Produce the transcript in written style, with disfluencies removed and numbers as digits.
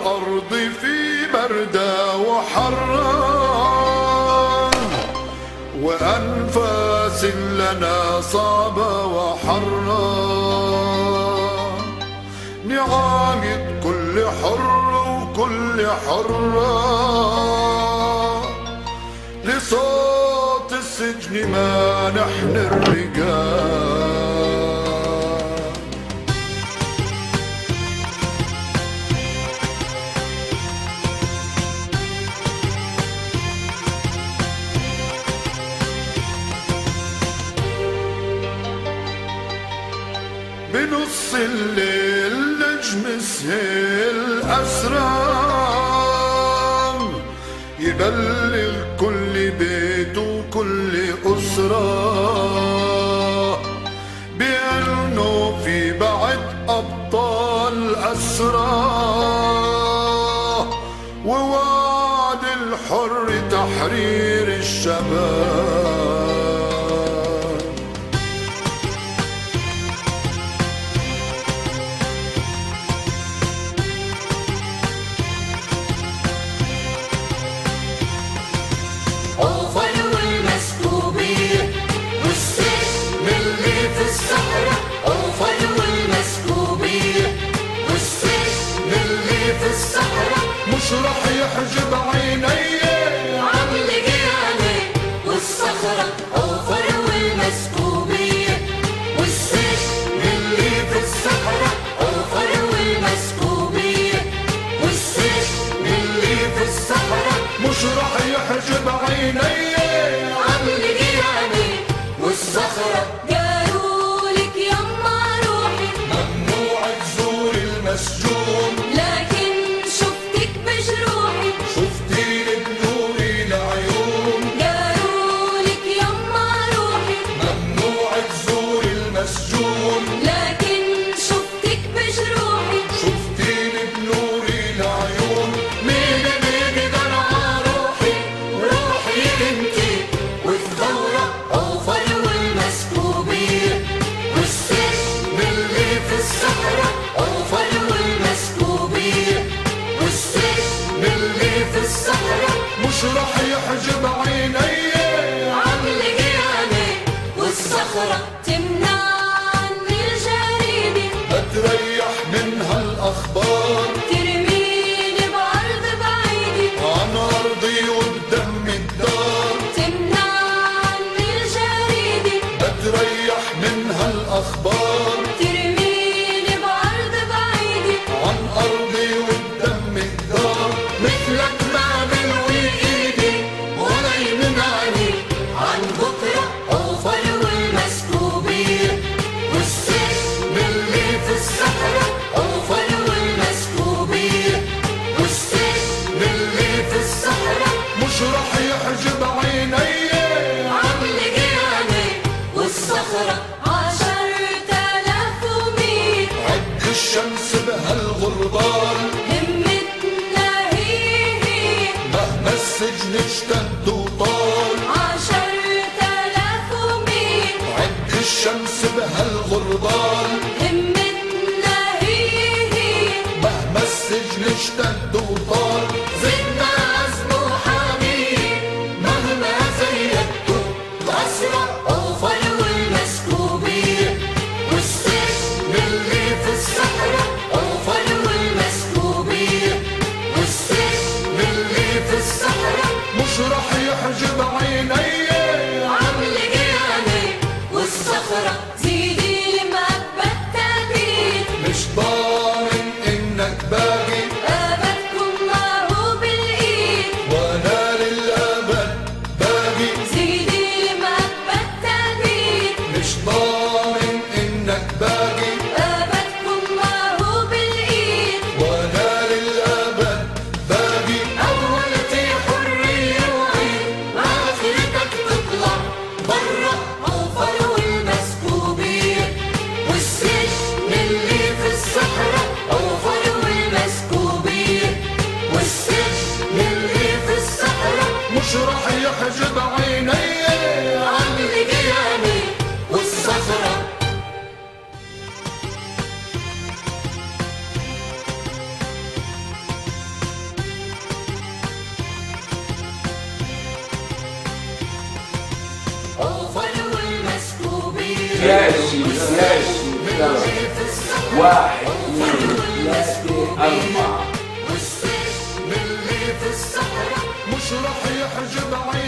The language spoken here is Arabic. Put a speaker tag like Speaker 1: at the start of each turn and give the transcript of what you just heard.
Speaker 1: الأرض في بردة وحرة، وأنفاس لنا صعبة وحرة، نعامة كل حر وكل حرة، لصوت السجن ما نحن الرجال. بنص الليل نجم سهيل أسرام، يبلغ كل بيت وكل أسرة بأنه في بعد أبطال أسرى، ووعد الحر تحرير الشباب. مش رح يحجب عيني
Speaker 2: عن لقياني والصخرة، أوفر والمسكوبية والسجن اللي في الصحراء، أوفر والمسكوبية والسجن اللي في الصحراء.
Speaker 1: مش رح يحجب عيني
Speaker 2: عن لقياني والصخرة. قالوا لك يما روحي
Speaker 1: ممنوع تزور المسجون،
Speaker 2: لكن
Speaker 1: شفتيني بنوري العيون.
Speaker 2: قالوا لك يما روحي
Speaker 1: ممنوع تزور المسجون،
Speaker 2: لكن شفتك بجروحي.
Speaker 1: شفتيني بنوري العيون.
Speaker 2: مين بيقدر على روحي، روحي انتي والثورة، أوفر والمسكوبية والسجن اللي في الصحراء، أوفر والمسكوبية والسجن اللي في الصحراء.
Speaker 1: مش رح يحجب عيني
Speaker 2: عن لقياني والصخرة، تمنع عني الجريدة،
Speaker 1: أتريح من هالأخبار،
Speaker 2: ترميني بأرض بعيدة
Speaker 1: عن أرضي وبدم الدار.
Speaker 2: تمنع عني الجريدة،
Speaker 1: أتريح من هالأخبار،
Speaker 2: ترميني بأرض بعيدة
Speaker 1: عن أرضي وبدم الدار.
Speaker 2: مثلك ما بلوي إيدي ولا يمنعني عن بكرة، أوفر والمسكوبية والسجن اللي في الصحراء، أوفر والمسكوبية والسجن اللي في الصحراء.
Speaker 1: مش رح يحجب عيني
Speaker 2: عن لقياني والصخرة. 10,100
Speaker 1: عد الشمس بهالغربال،
Speaker 2: همتنا هي
Speaker 1: مهما السجن اشتد وطال.
Speaker 2: 10,100
Speaker 1: عد الشمس بهالغربال،
Speaker 2: همتنا هي
Speaker 1: مهما السجن اشتد وطال.
Speaker 2: زدنا عزم وحامية مهما زيدتوا الأسرى، أوفر والمسكوبية والسجن اللي في الصحراء، أوفر والمسكوبية والسجن اللي في الصحراء.
Speaker 1: مش رح يحجب عيني
Speaker 2: عن لقياني والصخرة، زيدي المأبة التأكيد،
Speaker 1: مش ضامن إنك باقي
Speaker 2: أبدكم ما هو بالإيد.
Speaker 1: وأنا للأبد باقي.
Speaker 2: زيدي المأبة التأكيد،
Speaker 1: مش ضامن إنك باقي
Speaker 2: أبدكم ما هو بالإيد.
Speaker 1: وأنا للأبد باقي.
Speaker 2: أولتي حرية وعيد، آخرتك تطلع برا، أوفر والمسكوبية والسجن اللي في الصحراء، أوفر والمسكوبية والسجن اللي في الصحراء.
Speaker 1: مش رح يحجب عيني
Speaker 2: عن لقياني والصخرة.
Speaker 3: واحد اثنين ثلاثة أربعة.
Speaker 2: والسجن اللي في الصحراء
Speaker 1: مش راح يحجب عيني